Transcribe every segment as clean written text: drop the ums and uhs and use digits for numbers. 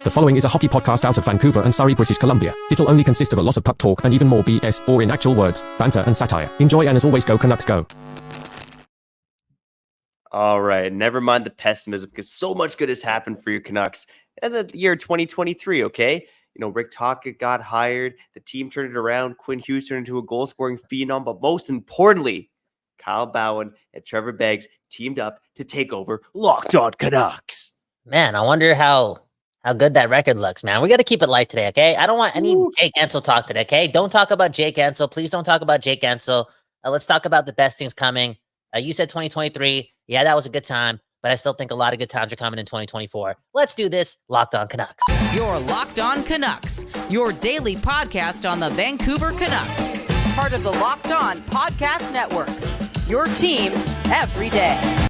The following is a hockey podcast out of Vancouver and Surrey, British Columbia. It'll only consist of a lot of puck talk and even more BS, or in actual words, banter and satire. Enjoy, and as always, go Canucks go. All right, never mind the pessimism, because so much good has happened for your Canucks in the year 2023, okay? You know, Rick Tocchet got hired, the team turned it around, Quinn Hughes turned into a goal-scoring phenom, but most importantly, Kyle Bowen and Trevor Beggs teamed up to take over Locked On Canucks. Man, I wonder how good that record looks, man. We got to keep it light today, okay? I don't want any Jake Ensel talk today, okay? Don't talk about Jake Ensel. Please don't talk about Jake Ensel. Let's talk about the best things coming. You said 2023. Yeah, that was a good time, but I still think a lot of good times are coming in 2024. Let's do this. Locked On Canucks. You're Locked On Canucks, your daily podcast on the Vancouver Canucks. Part of the Locked On Podcast Network, your team every day.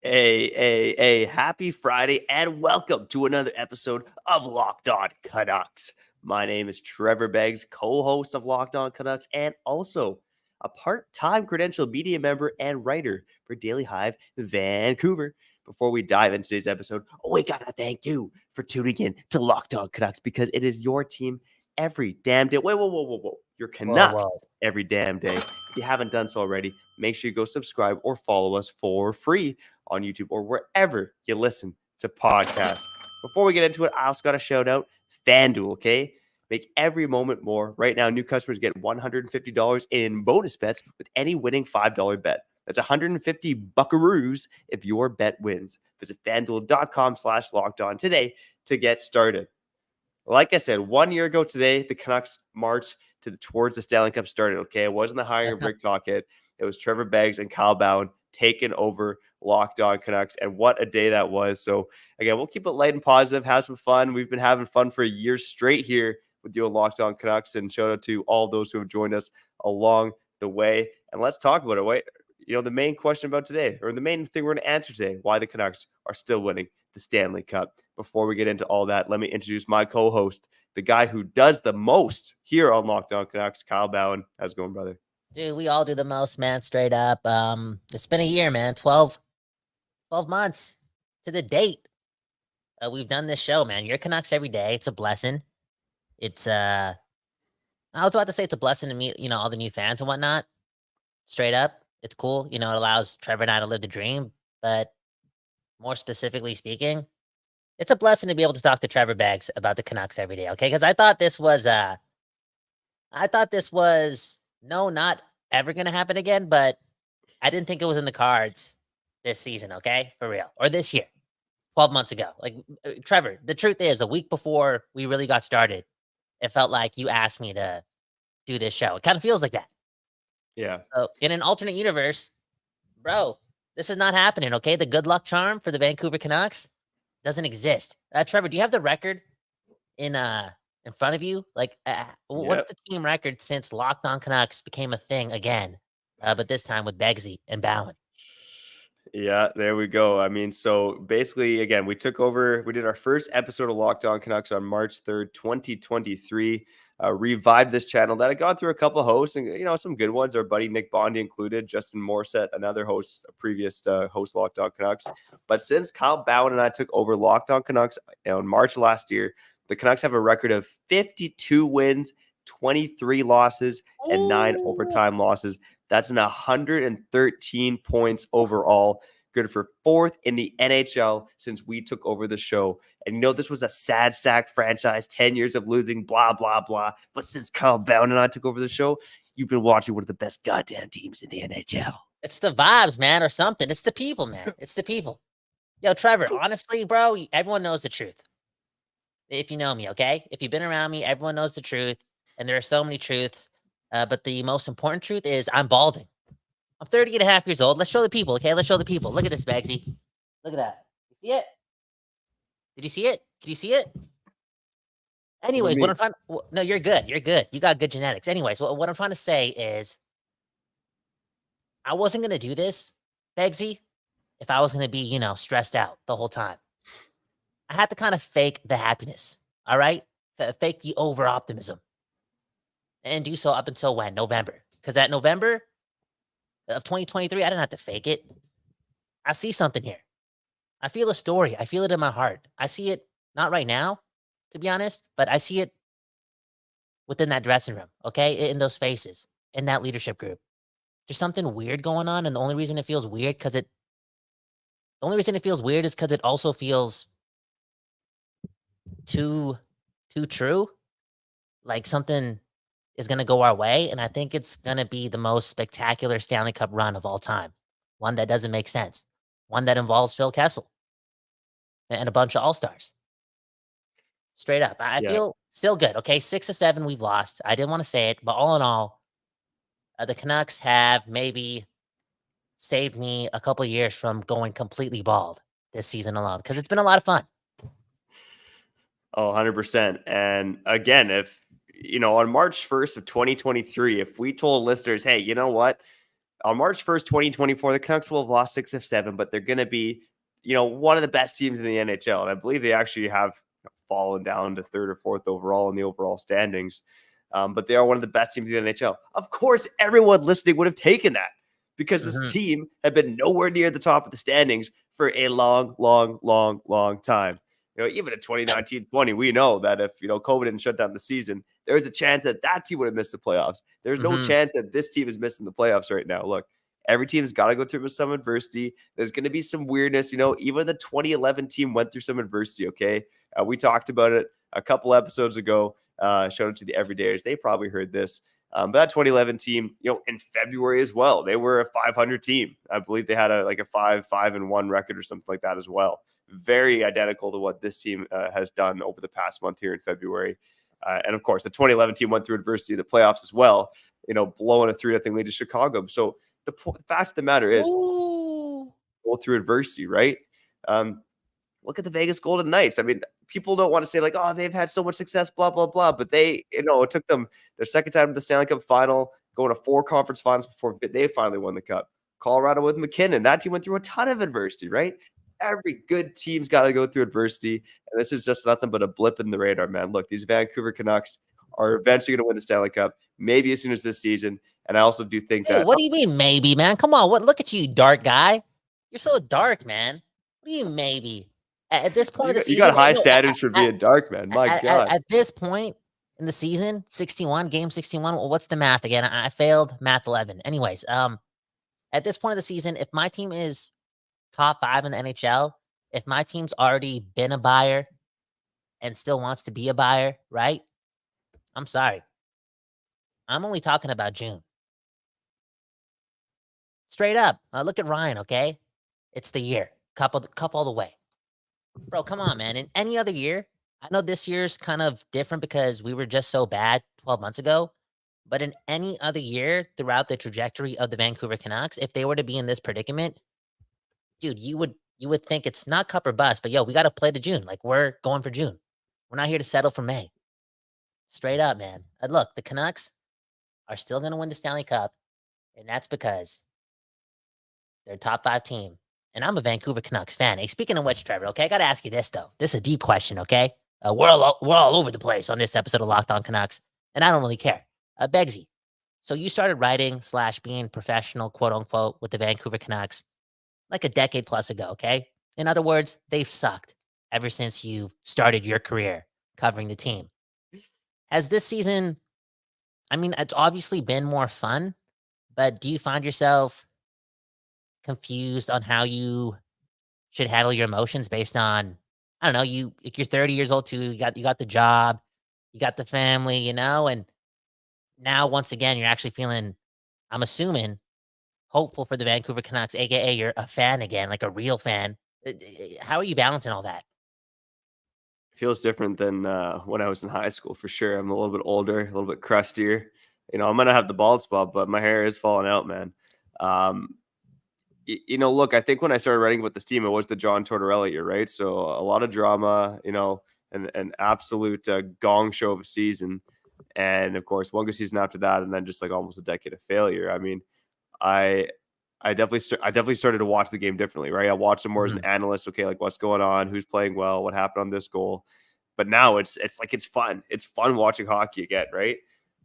Hey, happy Friday, and welcome to another episode of Locked On Canucks. My name is Trevor Beggs, co-host of Locked On Canucks, and also a part-time credentialed media member and writer for Daily Hive Vancouver. Before we dive into today's episode, we gotta thank you for tuning in to Locked On Canucks, because it is your team every damn day. Whoa. Your Canucks every damn day. If you haven't done so already, make sure you go subscribe or follow us for free on YouTube or wherever you listen to podcasts. Before we get into it, I also got to shout out FanDuel, okay? Make every moment more. Right now, new customers get $150 in bonus bets with any winning $5 bet. That's 150 buckaroos if your bet wins. Visit FanDuel.com/lockedon today to get started. Like I said, 1 year ago today, the Canucks marched towards the Stanley Cup started, okay? It wasn't the hiring of Rick Tocchet. It was Trevor Beggs and Kyle Bowen taking over Locked On Canucks, and what a day that was. So, again, we'll keep it light and positive, have some fun. We've been having fun for a year straight here with you on Locked On Canucks, and shout out to all those who have joined us along the way. And let's talk about it. Wait, you know, the main question about today, or the main thing we're going to answer today, why the Canucks are still winning the Stanley Cup. Before we get into all that, let me introduce my co-host, the guy who does the most here on Locked On Canucks, Kyle Bowen. How's it going, brother? Dude, we all do the most, man, straight up. It's been a year, man, 12 months to the date. We've done this show, man. Your Canucks every day. It's a blessing. It's, I was about to say it's a blessing to meet, you know, all the new fans and whatnot. Straight up. It's cool. You know, it allows Trevor and I to live the dream, but more specifically speaking, it's a blessing to be able to talk to Trevor Beggs about the Canucks every day, okay? Because I thought this was no, not ever going to happen again, but I didn't think it was in the cards this season, okay? For real. Or this year, 12 months ago. Like, Trevor, the truth is, a week before we really got started, it felt like you asked me to do this show. It kind of feels like that. Yeah. So, in an alternate universe, bro, this is not happening, okay? The good luck charm for the Vancouver Canucks doesn't exist. Trevor, do you have the record in front of you? Like, what's the team record since Locked On Canucks became a thing again, but this time with Beggsy and Bowen? Yeah, there we go. I mean, so basically, again, we took over. We did our first episode of Locked On Canucks on March 3rd, 2023. Revived this channel that had gone through a couple of hosts, and you know, some good ones. Our buddy Nick Bondi included, Justin Morissette, another host, a previous host Locked On Canucks. But since Kyle Bowen and I took over Locked On Canucks in March last year, the Canucks have a record of 52 wins, 23 losses, and 9 overtime losses. That's an 113 points overall. Good for 4th in the NHL since we took over the show. And you know, this was a sad sack franchise, 10 years of losing, blah, blah, blah. But since Kyle Bowen and I took over the show, you've been watching one of the best goddamn teams in the NHL. It's the vibes, man, or something. It's the people, man. It's the people. Yo, Trevor, honestly, bro, everyone knows the truth. If you know me, okay? If you've been around me, everyone knows the truth. And there are so many truths. But the most important truth is I'm balding. I'm 30 and a half years old. Let's show the people, okay? Let's show the people. Look at this, Beggsy. Look at that. You see it? Did you see it? Can you see it? Anyways, what I'm trying... No, you're good. You're good. You got good genetics. Anyways, what I'm trying to say is I wasn't going to do this, Beggsy, if I was going to be, you know, stressed out the whole time. I had to kind of fake the happiness, all right? Fake the over-optimism. And do so up until when? November. Because that November of 2023, I didn't have to fake it. I see something here. I feel a story. I feel it in my heart. I see it Not right now, to be honest, but I see it within that dressing room, okay? In those faces, in that leadership group. There's something weird going on, and the only reason it feels weird is because it also feels too true. Like something is gonna go our way, and I think it's gonna be the most spectacular Stanley Cup run of all time. One that doesn't make sense. One that involves Phil Kessel and a bunch of all-stars. Straight up. I Yeah. feel still good, okay? 6 to 7 we've lost. I didn't wanna say it, but all in all, the Canucks have maybe saved me a couple years from going completely bald this season alone, because it's been a lot of fun. Oh, 100%. And again, if, on March 1st of 2023, if we told listeners, hey, you know what? On March 1st, 2024, the Canucks will have lost 6 of 7, but they're going to be, one of the best teams in the NHL. And I believe they actually have fallen down to third or fourth overall in the overall standings. But they are one of the best teams in the NHL. Of course, everyone listening would have taken that because this team had been nowhere near the top of the standings for a long, long, long, long time. Even in 2019-20, we know that if, COVID didn't shut down the season, there's a chance that team would have missed the playoffs. There's no chance that this team is missing the playoffs right now. Look, every team's got to go through some adversity. There's going to be some weirdness. Even the 2011 team went through some adversity, okay? We talked about it a couple episodes ago, showed it to the everydayers. They probably heard this. But that 2011 team, in February as well, they were a 500 team. I believe they had a 5-1 record or something like that as well. Very identical to what this team has done over the past month here in February. And of course, the 2011 team went through adversity in the playoffs as well, blowing a 3-0 lead to Chicago. So the fact of the matter is, go through adversity, right? Look at the Vegas Golden Knights. I mean, people don't want to say like, oh, they've had so much success, blah, blah, blah. But they, it took them their second time to the Stanley Cup final, going to 4 conference finals before they finally won the Cup. Colorado with McKinnon, that team went through a ton of adversity, right? Every good team's got to go through adversity. And this is just nothing but a blip in the radar, man. Look, these Vancouver Canucks are eventually going to win the Stanley Cup, maybe as soon as this season. And I also do think that. What do you mean, maybe, man? Come on. Look at you, dark guy. You're so dark, man. What do you mean, maybe? At this point of the season. You got high standards for being dark, man. My God. At this point in the season, 61, game 61. Well, what's the math again? I failed math 11. Anyways, at this point of the season, if my team is top 5 in the NHL, if my team's already been a buyer and still wants to be a buyer, right? I'm sorry. I'm only talking about June. Straight up. Look at Ryan, okay? It's the year. Cup all the way. Bro, come on, man. In any other year, I know this year's kind of different because we were just so bad 12 months ago, but in any other year throughout the trajectory of the Vancouver Canucks, if they were to be in this predicament, dude, you would think it's not cup or bust, but yo, we got to play to June. Like, we're going for June. We're not here to settle for May. Straight up, man. Look, the Canucks are still going to win the Stanley Cup, and that's because they're a top 5 team. And I'm a Vancouver Canucks fan. Hey, speaking of which, Trevor, okay, I got to ask you this, though. This is a deep question, okay? We're all over the place on this episode of Locked On Canucks, and I don't really care. Begsy, so you started writing / being professional, quote unquote, with the Vancouver Canucks like a decade plus ago, okay? In other words, they've sucked ever since you started your career covering the team. Has this season, I mean, it's obviously been more fun, but do you find yourself confused on how you should handle your emotions based on, I don't know, you're 30 years old too, you got the job, you got the family, and now once again, you're actually feeling, I'm assuming, hopeful for the Vancouver Canucks, aka you're a fan again, like a real fan. How are you balancing all that? Feels different than when I was in high school, for sure. I'm a little bit older, a little bit crustier. I might not have the bald spot, but my hair is falling out, man. Look, I think when I started writing about this team, it was the John Tortorella year, right? So a lot of drama, an absolute gong show of a season. And of course, one good season after that, and then just like almost a decade of failure. I mean, I definitely started to watch the game differently, right? I watched them more as an analyst. Okay, like what's going on, who's playing well, what happened on this goal. But now it's like it's fun. It's fun watching hockey again, right?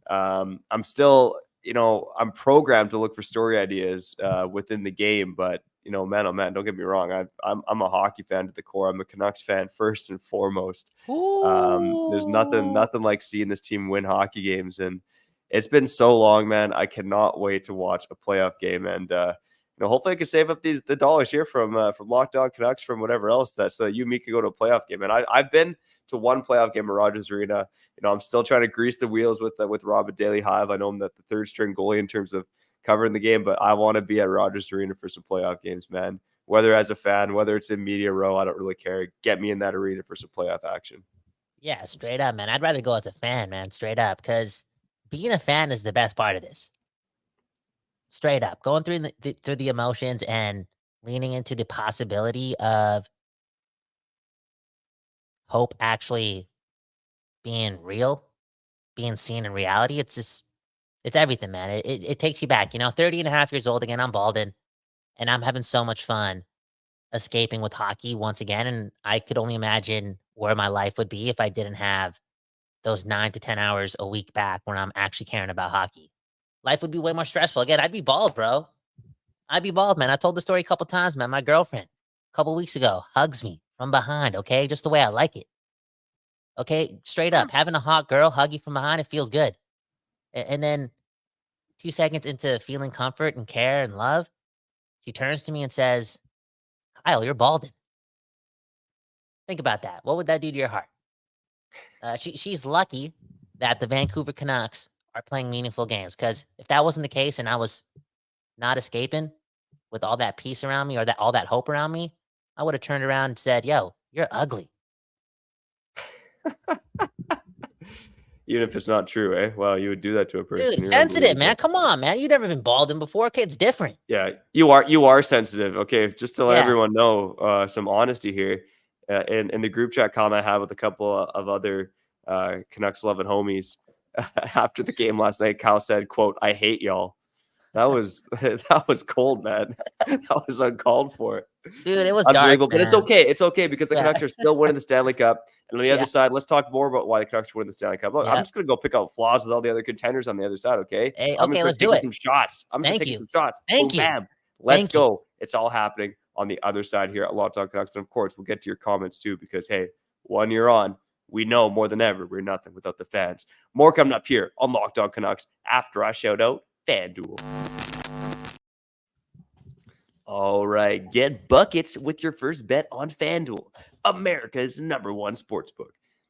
I'm still, I'm programmed to look for story ideas within the game, but man, oh man, don't get me wrong. I'm a hockey fan to the core. I'm a Canucks fan first and foremost. There's nothing like seeing this team win hockey games, and it's been so long, man. I cannot wait to watch a playoff game, and hopefully I can save up the dollars here from Locked On Canucks, from whatever else so that you and me can go to a playoff game. And I've been to one playoff game at Rogers Arena. I'm still trying to grease the wheels with Robert Daly Hive. I know I'm the third string goalie in terms of covering the game, but I want to be at Rogers Arena for some playoff games, man. Whether as a fan, whether it's in media row, I don't really care. Get me in that arena for some playoff action. Yeah, straight up, man. I'd rather go as a fan, man, straight up, because being a fan is the best part of this. Straight up, going through the emotions and leaning into the possibility of hope actually being real, being seen in reality. It's everything, man. It takes you back. 30 and a half years old again. I'm balding, and I'm having so much fun escaping with hockey once again. And I could only imagine where my life would be if I didn't have those 9 to 10 hours a week back when I'm actually caring about hockey. Life would be way more stressful. Again, I'd be bald, bro. I'd be bald, man. I told the story a couple times, man. My girlfriend, a couple weeks ago, hugs me from behind, okay? Just the way I like it. Okay? Straight up, having a hot girl hug you from behind, it feels good. And then 2 seconds into feeling comfort and care and love, she turns to me and says, Kyle, you're balding. Think about that. What would that do to your heart? She's lucky that the Vancouver Canucks are playing meaningful games, because if that wasn't the case and I was not escaping with all that peace around me or all that hope around me, I would have turned around and said, yo, you're ugly. Even if it's not true, eh? Wow, you would do that to a person. Dude, sensitive, man. Come on, man. You've never been balding before. Okay, it's different. Yeah, you are sensitive. Okay, just to let everyone know, some honesty here. In the group chat comment I had with a couple of other Canucks loving homies after the game last night, Kyle said, quote, "I hate y'all." That was cold, man. That was uncalled for. Dude, it was unbelievable. dark, but it's okay. It's okay because the Canucks are still winning the Stanley Cup. And on the other side, let's talk more about why the Canucks are winning the Stanley Cup. Look, I'm just gonna go pick out flaws with all the other contenders on the other side. Okay. Hey, I'm okay, gonna let's do it. some shots. I'm gonna take some shots. Thank Boom, you. bam. Let's go. It's all happening on the other side here at Locked On Canucks. And of course, we'll get to your comments too, because hey, 1 year on, we know more than ever we're nothing without the fans. More coming up here on Locked On Canucks after I shout out FanDuel. All right, get buckets with your first bet on FanDuel, America's #1 sportsbook.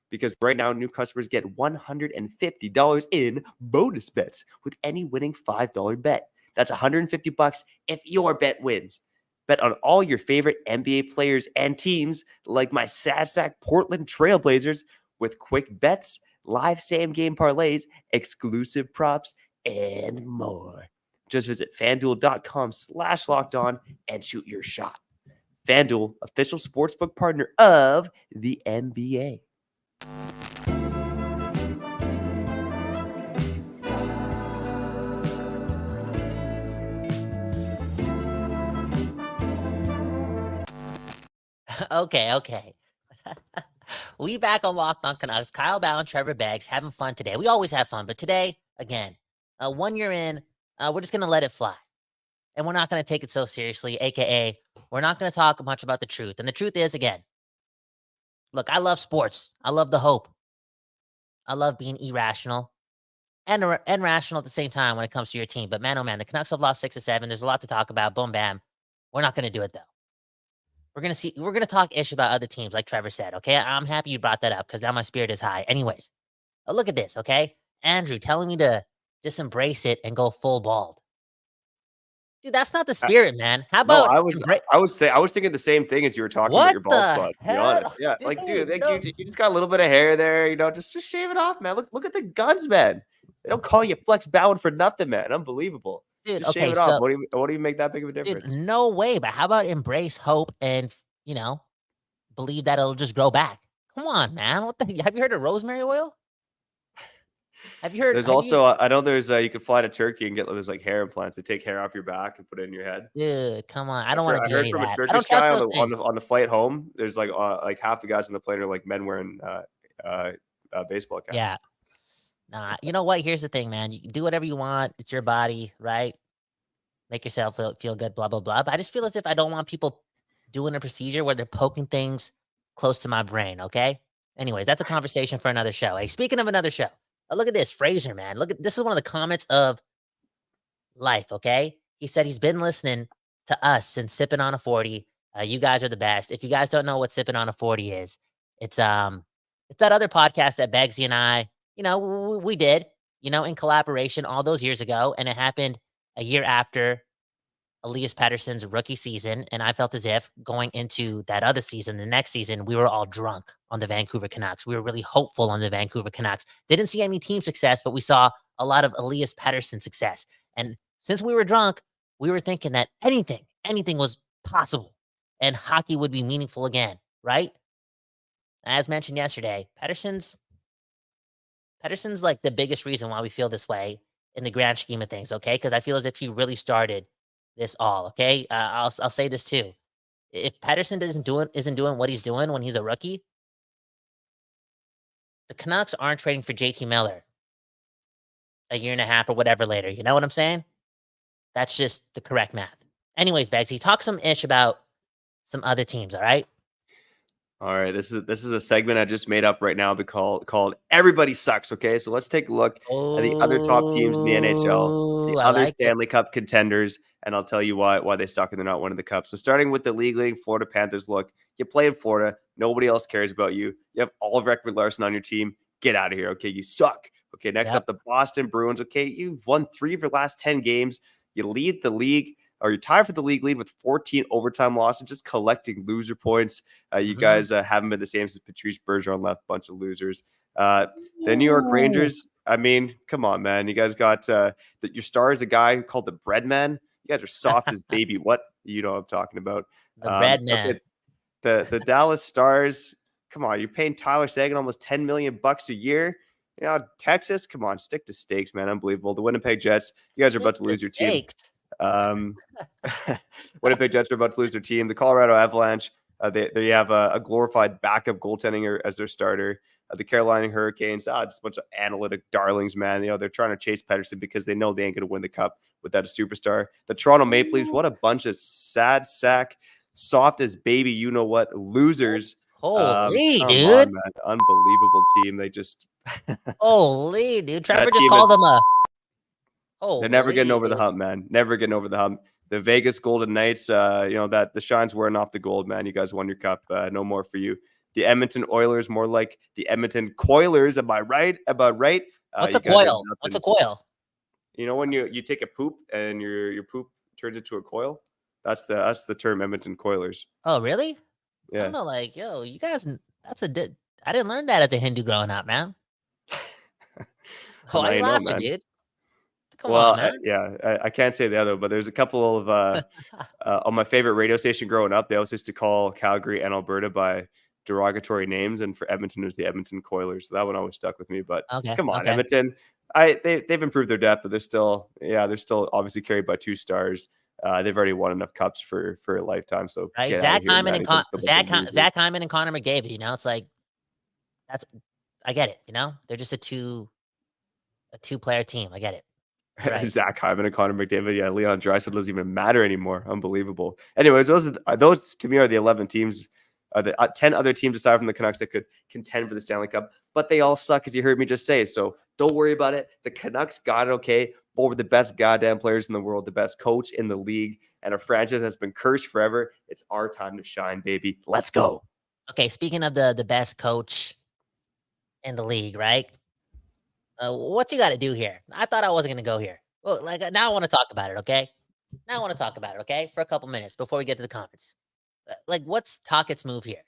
Because right now, new customers get $150 in bonus bets with any winning $5 bet. That's $150 if your bet wins. Bet on all your favorite NBA players and teams like my Sasak Portland Trailblazers with quick bets, live same-game parlays, exclusive props, and more. Just visit FanDuel.com/lockedon and shoot your shot. FanDuel, official sportsbook partner of the NBA. Okay. We back on Locked On Canucks. Kyle Bow and Trevor Beggs having fun today. We always have fun, but today, again, 1 year in, we're just going to let it fly. And we're not going to take it so seriously, a.k.a. we're not going to talk much about the truth. And the truth is, again, look, I love sports. I love the hope. I love being irrational and rational at the same time when it comes to your team. But man, oh man, the Canucks have lost 6 or 7. There's a lot to talk about. Boom, bam. We're not going to do it, though. We're going to talk ish about other teams, like Trevor said, okay? I'm happy you brought that up because now my spirit is high. Anyways, look at this, okay? Andrew telling me to just embrace it and go full bald. Dude, that's not the spirit, man. How about I was thinking the same thing as you were talking about your bald spot, to be honest. Yeah, you just got a little bit of hair there, just shave it off, man. Look at the guns, man. They don't call you Flex Bowen for nothing, man. Unbelievable. Dude, just shave it off. What do you make that big of a difference? Dude, no way, but how about embrace hope and, believe that it'll just grow back? Come on, man. Have you heard of rosemary oil? Have you heard? There's I know there's you could fly to Turkey and get like hair implants. They take hair off your back and put it in your head. Dude, come on. I don't want to do any of that. I heard from a Turkish guy on the flight home. There's like half the guys on the plane are like men wearing baseball caps. Yeah. Nah, you know what? Here's the thing, man. You can do whatever you want. It's your body, right? make yourself feel good, blah, blah, blah. But I just feel as if I don't want people doing a procedure where they're poking things close to my brain, okay? Anyways, that's a conversation for another show. Hey, speaking of another show, look at this. Fraser, man. This is one of the comments of life, okay? He said he's been listening to us since Sipping on a 40. You guys are the best. If you guys don't know what Sipping on a 40 is, it's that other podcast that Beggsy and I, we did, in collaboration all those years ago, and it happened a year after Elias Pettersson's rookie season, and I felt as if going into that other season, the next season, we were all drunk on the Vancouver Canucks. We were really hopeful on the Vancouver Canucks. Didn't see any team success, but we saw a lot of Elias Pettersson success. And since we were drunk, we were thinking that anything was possible, and hockey would be meaningful again, right? As mentioned yesterday, Pettersson's like the biggest reason why we feel this way in the grand scheme of things, okay? Because I feel as if he really started this all, okay? I'll say this too. If Pettersson isn't doing what he's doing when he's a rookie, the Canucks aren't trading for JT Miller a year and a half or whatever later. You know what I'm saying? That's just the correct math. Anyways, Beggsy, talk some ish about some other teams, all right? All right, this is a segment I just made up right now called Everybody Sucks, okay? So let's take a look at the other top teams in the NHL, the other Stanley Cup contenders, and I'll tell you why they suck and they're not winning the cup. So starting with the league-leading Florida Panthers, look, you play in Florida, nobody else cares about you. You have Oliver Ekman-Larsson on your team. Get out of here, okay? You suck. Okay, next up, the Boston Bruins. Okay, you've won 3 of your last 10 games. You lead the league, or you're tied for the league lead with 14 overtime losses, just collecting loser points. You guys haven't been the same since Patrice Bergeron left. Bunch of losers. The New York Rangers, I mean, come on, man. You guys got your star is a guy called the Bread Man. You guys are soft as baby. What? You know what I'm talking about. The Bread Man. Okay, the Dallas Stars, come on. You're paying Tyler Seguin almost $10 million a year. Texas, come on. Stick to stakes, man. Unbelievable. The Winnipeg Jets, you guys are about to lose your team. Winnipeg Jets are about to lose their team. The Colorado Avalanche, they have a glorified backup goaltending as their starter. The Carolina Hurricanes, just a bunch of analytic darlings, man. They're trying to chase Pettersson because they know they ain't going to win the cup without a superstar. The Toronto Maple Leafs, what a bunch of sad sack, soft as baby, you know what, losers. Holy, dude. On, man. Unbelievable team. They just holy, dude. Trevor just called them a they're never getting over the hump, man. Never getting over the hump. The Vegas Golden Knights, that the shine's wearing off the gold, man. You guys won your cup. No more for you. The Edmonton Oilers, more like the Edmonton Coilers. Am I right? About right? What's a coil? What's a coil? You know when you take a poop and your poop turns into a coil? That's the term Edmonton Coilers. Oh, really? Yeah. I don't know, you guys. I didn't learn that at the Hindu growing up, man. Why are you laughing, dude? Come on, man. I can't say the other, but there's a couple of on my favorite radio station growing up. They always used to call Calgary and Alberta by derogatory names, and for Edmonton it was the Edmonton Coilers. So that one always stuck with me. But come on, Edmonton. They've improved their depth, but they're still obviously carried by 2 stars. They've already won enough cups for a lifetime. So right, Zach Hyman and Connor McDavid. It's like I get it. They're just a two-player team. I get it. Right. Zach Hyman and Connor McDavid. Yeah, Leon Draisaitl doesn't even matter anymore. Unbelievable. Anyways, those to me are the 11 teams, the 10 other teams aside from the Canucks that could contend for the Stanley Cup, but they all suck, as you heard me just say. So don't worry about it. The Canucks got it okay. Over the best goddamn players in the world, the best coach in the league, and a franchise that's been cursed forever. It's our time to shine, baby. Let's go. Okay, speaking of the best coach in the league, right? What's he got to do here? I thought I wasn't going to go here. Well, now I want to talk about it, okay? For a couple minutes before we get to the comments. What's Tocchet's move here?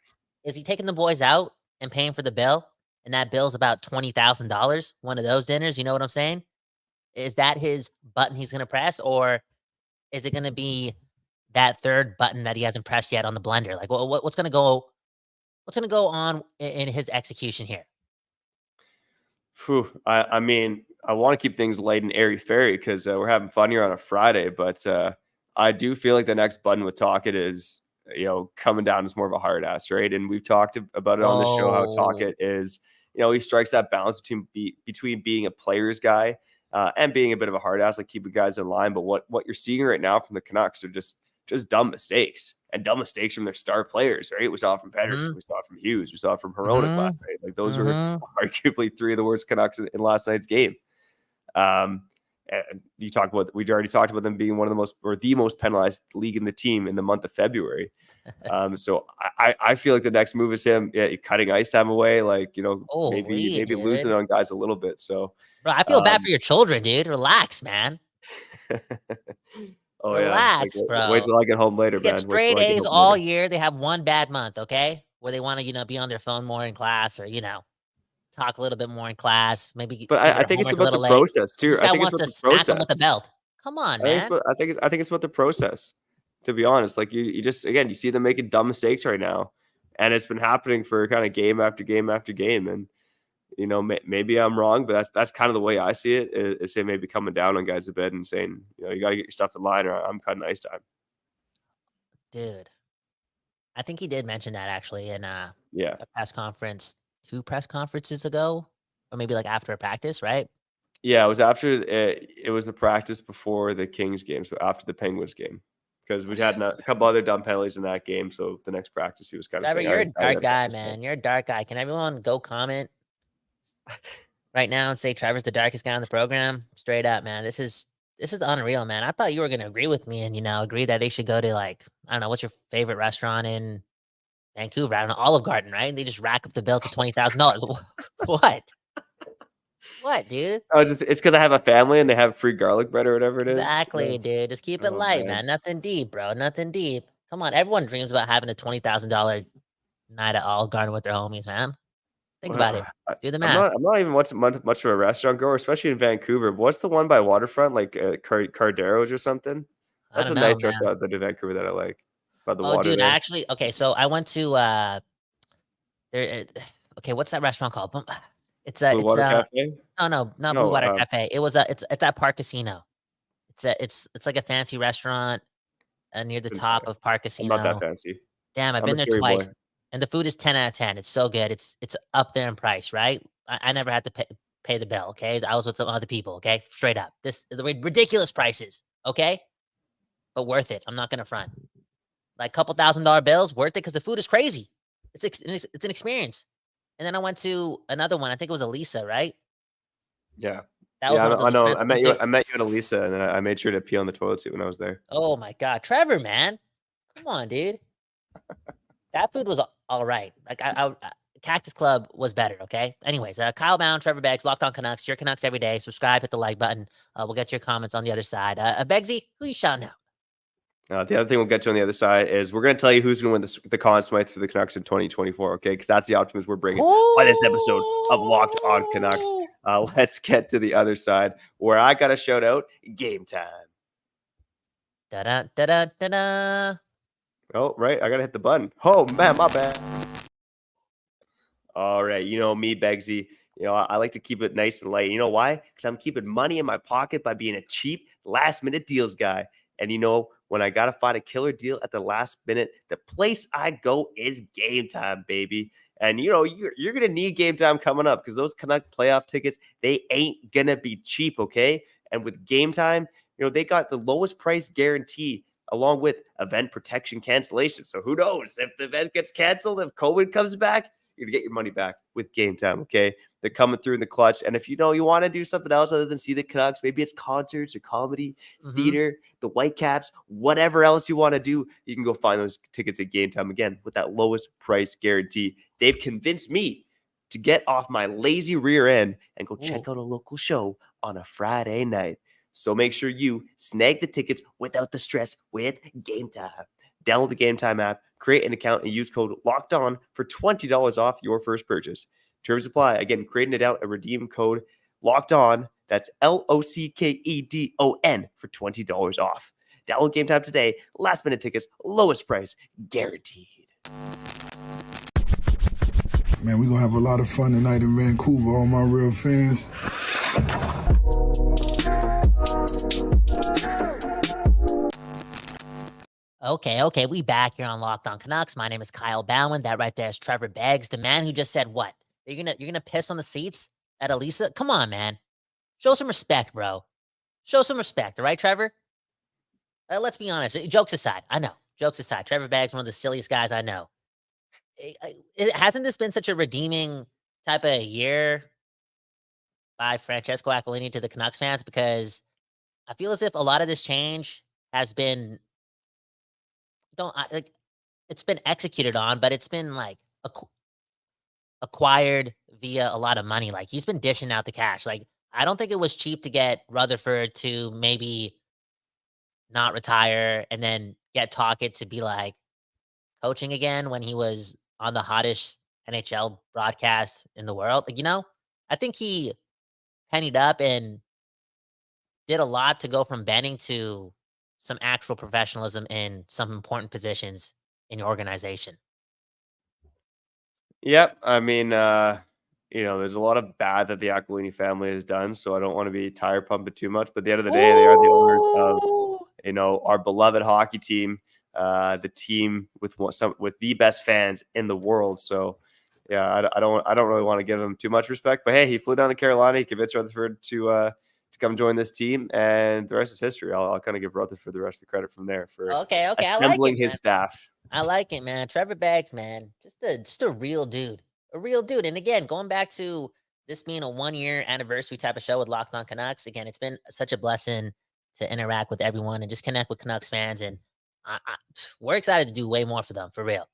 Is he taking the boys out and paying for the bill? And that bill's about $20,000, one of those dinners, you know what I'm saying? Is that his button he's going to press? Or is it going to be that third button that he hasn't pressed yet on the blender? What's going to go on in his execution here? I mean, I want to keep things light and airy-fairy because we're having fun here on a Friday, but I do feel like the next button with Tocchet is, coming down as more of a hard ass, right? And we've talked about it on the show, how Tocchet is, he strikes that balance between being a player's guy and being a bit of a hard ass, like keeping guys in line. But what you're seeing right now from the Canucks are just dumb mistakes, and dumb mistakes from their star players, right? We saw it from Pettersson, we saw it from Hughes, we saw it from Hronek last night. Like those were arguably three of the worst Canucks in last night's game. And we already talked about them being one of the most, or the most penalized league in the team in the month of February. So I feel like the next move is him cutting ice time away, like, maybe losing on guys a little bit. So, bro, I feel bad for your children, dude. Relax, man. Relax, bro. Wait till I get home later, they man. Get straight A's all year. They have one bad month, okay, where they want to, be on their phone more in class, or talk a little bit more in class. Maybe, but I think it's about the process too. I think it's about the smack them with the belt. Come on, man. I think it's about the process. To be honest, like you just, again, you see them making dumb mistakes right now, and it's been happening for kind of game after game after game. And maybe I'm wrong, but that's kind of the way I see it. Is say maybe coming down on guys a bit and saying, you got to get your stuff in line, or I'm cutting ice time. Dude, I think he did mention that actually in a press conference 2 press conferences ago, or maybe like after a practice, right? Yeah, it was after it was the practice before the Kings game, so after the Penguins game, because we had a couple other dumb penalties in that game. So the next practice, he was kind of saying, "You're a dark guy, man. You're a dark guy. Can everyone go comment right now and say Trevor's the darkest guy on the program? Straight up, man. This is unreal, man. I thought you were gonna agree with me and agree that they should go to, like, I don't know, what's your favorite restaurant in Vancouver? I don't know, Olive Garden, right? And they just rack up the bill to $20,000. What? What, dude? Oh, it's because I have a family and they have free garlic bread or whatever it is. Exactly, dude. Just keep it light, man. Nothing deep, bro. Nothing deep. Come on, everyone dreams about having a $20,000 night at Olive Garden with their homies, man. Think about it. Do the math. I'm not even much of a restaurant goer, especially in Vancouver. What's the one by waterfront, like Cardero's or something? That's a nice restaurant in Vancouver that I like. By the water. Dude, there. actually, okay. So I went to okay, what's that restaurant called? Blue Water Cafe? No, not Blue Water Cafe. It was it's at Park Casino. It's like a fancy restaurant near the top of Park Casino. Not that fancy. Damn, I've been there twice. And the food is 10 out of 10. It's so good. It's up there in price, right? I never had to pay the bill, okay? I was with some other people, okay? Straight up. This is the ridiculous prices, okay? But worth it. I'm not going to front. Like couple $1,000 bills, worth it because the food is crazy. It's an experience. And then I went to another one. I think it was Elisa, right? Yeah. That was I know. I met you at Elisa, and then I made sure to pee on the toilet seat when I was there. Oh my God, Trevor, man, come on, dude. That food was all right. Like I Cactus Club was better. Okay. Anyways, Kyle Bound, Trevor Beggs, Locked On Canucks. Your Canucks every day. Subscribe, hit the like button. We'll get your comments on the other side. Beggsy, who you shouting out? The other thing we'll get to on the other side is we're going to tell you who's going to win the Conn Smythe for the Canucks in 2024, okay? Because that's the optimism we're bringing by this episode of Locked On Canucks. Let's get to the other side where I got to shout out Game Time. Da-da-da-da-da-da. Oh, right. I got to hit the button. Oh, man, my bad. All right. You know me, Beggsy. I like to keep it nice and light. You know why? Because I'm keeping money in my pocket by being a cheap last-minute deals guy. And when I got to find a killer deal at the last minute, the place I go is Game Time, baby. And, you're going to need Game Time coming up because those Canuck playoff tickets, they ain't going to be cheap, okay? And with Game Time, they got the lowest price guarantee along with event protection cancellation. So who knows? If the event gets canceled, if COVID comes back, you're going to get your money back with Game Time, okay? They're coming through in the clutch. And if you want to do something else other than see the Canucks, maybe it's concerts or comedy, theater, the Whitecaps, whatever else you want to do, you can go find those tickets at Game Time again with that lowest price guarantee. They've convinced me to get off my lazy rear end and go check out a local show on a Friday night. So make sure you snag the tickets without the stress with Game Time. Download the Game Time app, create an account, and use code LOCKEDON for $20 off your first purchase. Terms apply. Again, create an account and redeem code LOCKEDON. That's LOCKEDON for $20 off. Download Game Time today. Last minute tickets, lowest price, guaranteed. Man, we're going to have a lot of fun tonight in Vancouver, all my real fans. Okay. We back here on Locked On Canucks. My name is Kyle Bowen. That right there is Trevor Beggs, the man who just said what? You're gonna piss on the seats at Elisa? Come on, man. Show some respect, bro. Show some respect, all right, Trevor? Let's be honest. Jokes aside, I know. Jokes aside, Trevor Baggs, one of the silliest guys I know. Hasn't this been such a redeeming type of year by Francesco Aquilini to the Canucks fans? Because I feel as if a lot of this change has been it's been executed on, but it's been like acquired via a lot of money. Like he's been dishing out the cash. Like I don't think it was cheap to get Rutherford to maybe not retire and then get Tocchet to be like coaching again when he was on the hottest NHL broadcast in the world. Like, I think he pennied up and did a lot to go from Benning to some actual professionalism in some important positions in your organization. Yep. I mean, there's a lot of bad that the Aquilini family has done, so I don't want to be tire pumping too much. But at the end of the day, they are the owners of, our beloved hockey team, the team with the best fans in the world. So, yeah, I don't really want to give him too much respect. But hey, he flew down to Carolina. He convinced Rutherford to come join this team, and the rest is history. I'll kind of give Rutherford the rest of the credit from there for assembling his staff. I like it, man. Trevor Baggs, man, just a real dude, And again, going back to this being a 1-year anniversary type of show with Locked On Canucks, again, it's been such a blessing to interact with everyone and just connect with Canucks fans, and we're excited to do way more for them, for real.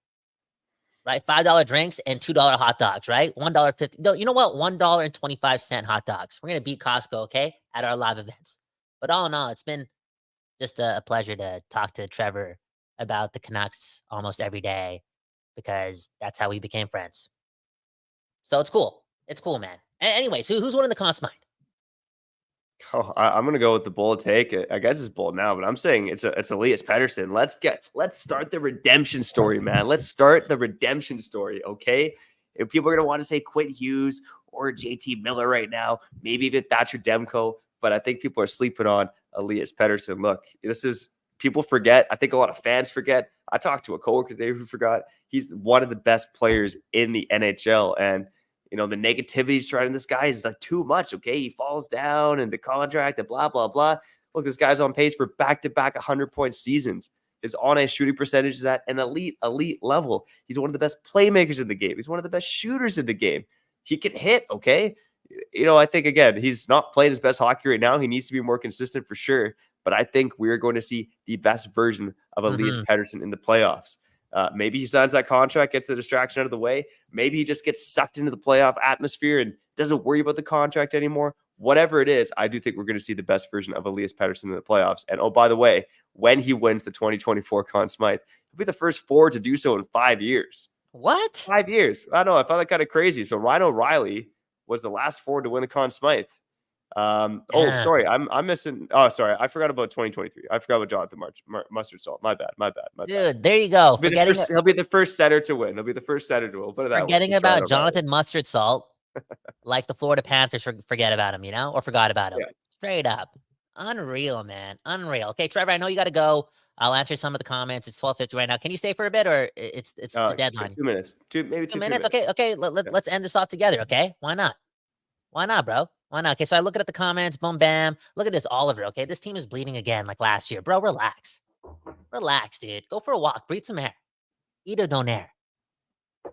Right, $5 drinks and $2 hot dogs, right? $1.50. No, you know what? $1.25 hot dogs. We're gonna beat Costco, okay, at our live events. But all in all, it's been just a pleasure to talk to Trevor about the Canucks almost every day because that's how we became friends. So it's cool. It's cool, man. Anyways, who's winning the Conn Smythe? Oh, I'm gonna go with the bold take. I guess it's bold now, but I'm saying it's Elias Pettersson. Let's start the redemption story, man. Let's start the redemption story, okay? If people are gonna want to say Quinn Hughes or JT Miller right now, maybe even Thatcher Demko, but I think people are sleeping on Elias Pettersson. Look, people forget. I think a lot of fans forget. I talked to a coworker today who forgot. He's one of the best players in the NHL, and the negativity surrounding this guy is like too much. Okay. He falls down in the contract and blah, blah, blah. Look, this guy's on pace for back-to-back 100-point seasons. His on-ice shooting percentage is at an elite level. He's one of the best playmakers in the game. He's one of the best shooters in the game. He can hit. Okay. I think, again, he's not playing his best hockey right now. He needs to be more consistent for sure. But I think we're going to see the best version of Elias Pettersson in the playoffs. Maybe he signs that contract, gets the distraction out of the way. Maybe he just gets sucked into the playoff atmosphere and doesn't worry about the contract anymore. Whatever it is, I do think we're going to see the best version of Elias Pettersson in the playoffs. And oh, by the way, when he wins the 2024 Conn Smythe, he'll be the first forward to do so in 5 years. What? 5 years. I know. I found that kind of crazy. So Ryan O'Reilly was the last forward to win the Conn Smythe. Sorry, I'm missing. Oh, sorry, I forgot about 2023. I forgot about Jonathan Mustard Salt. My bad. Dude, there you go. He'll be the first setter to win. He'll be the first setter to win. Put it that forgetting about Jonathan Mustard Salt, like the Florida Panthers forget about him, or forgot about him. Yeah. Straight up, unreal, man, unreal. Okay, Trevor, I know you got to go. I'll answer some of the comments. It's 12:50 right now. Can you stay for a bit, or it's the deadline? 2 minutes. Two minutes. Okay. Let's end this off together. Okay, why not? Why not, bro? Why not? Okay, so I look at the comments, boom, bam. Look at this, Oliver. Okay, this team is bleeding again like last year. Bro, relax. Relax, dude. Go for a walk. Breathe some air. Eat a donair. How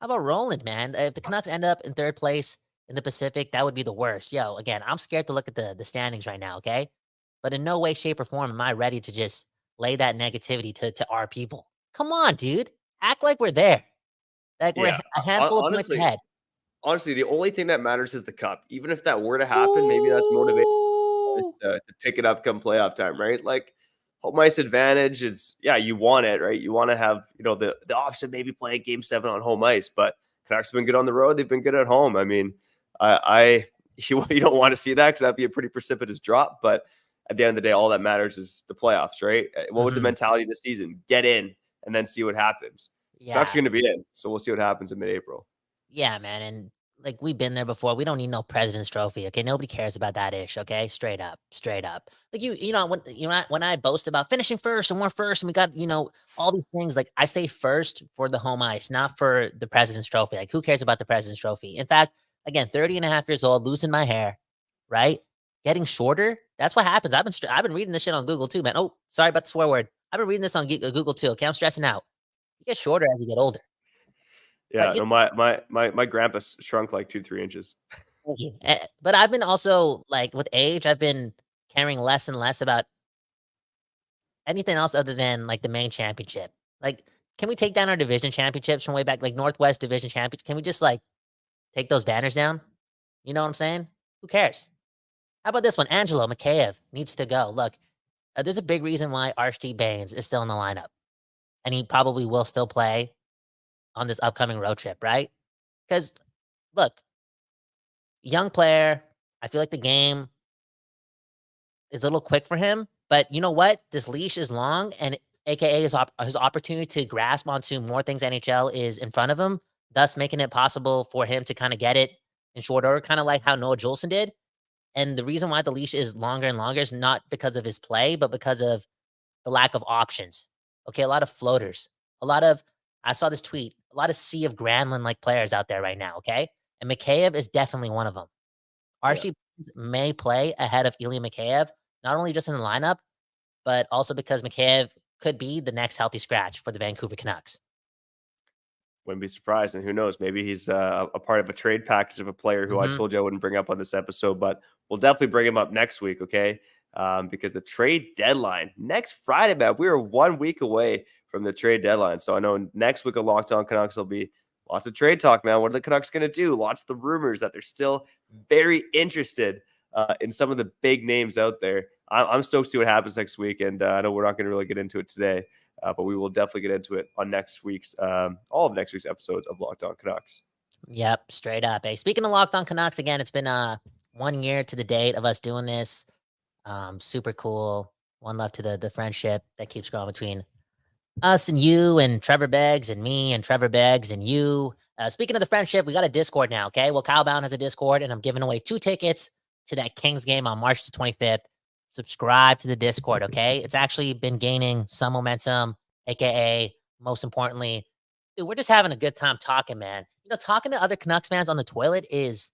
about Roland, man? If the Canucks end up in 3rd place in the Pacific, that would be the worst. Yo, again, I'm scared to look at the standings right now, okay? But in no way, shape, or form am I ready to just lay that negativity to our people. Come on, dude. Act like we're there. Like we're a handful of points ahead. Honestly, the only thing that matters is the cup. Even if that were to happen, maybe that's motivation to pick it up come playoff time, right? Like home ice advantage is, you want it, right? You want to have, the option maybe playing Game 7 on home ice, but Canucks have been good on the road. They've been good at home. I mean, you don't want to see that because that'd be a pretty precipitous drop. But at the end of the day, all that matters is the playoffs, right? What was the mentality this season? Get in and then see what happens. Canucks are going to be in, so we'll see what happens in mid-April. Yeah, man, and like we've been there before. We don't need no President's Trophy. Okay, nobody cares about that ish. Okay, straight up. Like when I boast about finishing first and we're first and we got all these things. Like I say first for the home ice, not for the President's Trophy. Like who cares about the President's Trophy? In fact, again, 30 and a half years old, losing my hair, right? Getting shorter. That's what happens. I've been reading this shit on Google too, man. Oh, sorry about the swear word. I've been reading this on Google too. Okay, I'm stressing out. You get shorter as you get older. Yeah, But, no, my grandpa shrunk like 2-3 inches. but I've been also like with age, I've been caring less and less about anything else other than like the main championship. Like, can we take down our division championships from way back, like Northwest Division Championship? Can we just like take those banners down? You know what I'm saying? Who cares? How about this one? Angelo Mikheyev needs to go. Look, there's a big reason why Archie Baines is still in the lineup, and he probably will still play on this upcoming road trip, right? Because look, young player, I feel like the game is a little quick for him, but you know what? This leash is long, and AKA his opportunity to grasp onto more things NHL is in front of him, thus making it possible for him to kind of get it in short order, kind of like how Noah Juleson did. And the reason why the leash is longer and longer is not because of his play, but because of the lack of options. Okay, a lot of floaters, I saw this tweet, a lot of Sea of Granlund-like players out there right now, okay? And Mikheyev is definitely one of them. Archie may play ahead of Ilya Mikheyev, not only just in the lineup, but also because Mikheyev could be the next healthy scratch for the Vancouver Canucks. Wouldn't be surprised, and who knows? Maybe he's a part of a trade package of a player who I told you I wouldn't bring up on this episode, but we'll definitely bring him up next week, okay? Because the trade deadline next Friday, man, we are 1 week away from the trade deadline. So I know next week of Locked On Canucks will be lots of trade talk, man. What are the Canucks going to do? Lots of the rumors that they're still very interested in some of the big names out there. I'm stoked to see what happens next week, and I know we're not going to really get into it today, but we will definitely get into it on next week's, all of next week's episodes of Locked On Canucks. Yep, straight up. Hey, speaking of Locked On Canucks, again, it's been 1 year to the date of us doing this. Super cool. One love to the friendship that keeps growing between us and you and Trevor Beggs and me and Trevor Beggs and you. Speaking of the friendship, we got a Discord now, okay? Well, Kyle Bound has a Discord, and I'm giving away 2 tickets to that Kings game on March the 25th. Subscribe to the Discord, okay? It's actually been gaining some momentum, aka, most importantly, dude, we're just having a good time talking, man. You know, talking to other Canucks fans on the toilet is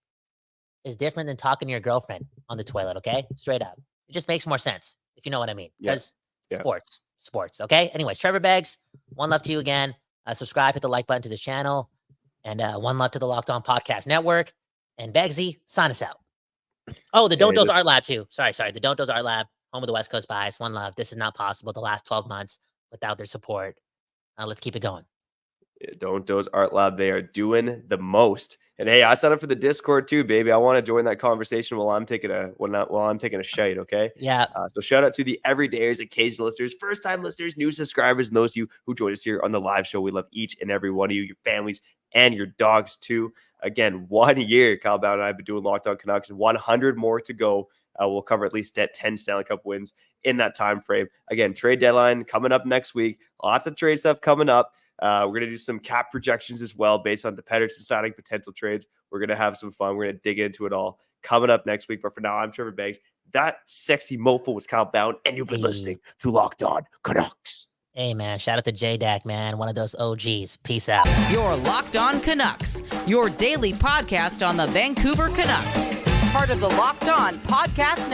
different than talking to your girlfriend on the toilet, okay? Straight up. It just makes more sense, if you know what I mean. Because sports, okay? Anyways, Trevor Beggs, one love to you again. Subscribe, hit the like button to this channel, and one love to the Locked On Podcast Network. And Beggsy, sign us out. Oh, the Don't Doze Art Lab too. Sorry. The Don't Doze Art Lab, home of the West Coast Bias. One love. This is not possible the last 12 months without their support. Let's keep it going. Don't Doze Art Lab. They are doing the most. And hey, I signed up for the Discord too, baby. I want to join that conversation while I'm taking a shite. Okay. Yeah. So shout out to the everydayers, occasional listeners, first time listeners, new subscribers, and those of you who joined us here on the live show. We love each and every one of you, your families, and your dogs too. Again, 1 year, Kyle Bound and I have been doing Locked On Canucks, 100 more to go. We'll cover at least 10 Stanley Cup wins in that time frame. Again, trade deadline coming up next week. Lots of trade stuff coming up. We're going to do some cap projections as well based on the Pettersson signing potential trades. We're going to have some fun. We're going to dig into it all coming up next week. But for now, I'm Trevor Beggs. That sexy mofo was Kyle Bound, and you've been listening to Locked On Canucks. Hey, man, shout out to J-Dak, man, one of those OGs. Peace out. Your Locked On Canucks, your daily podcast on the Vancouver Canucks. Part of the Locked On Podcast Network.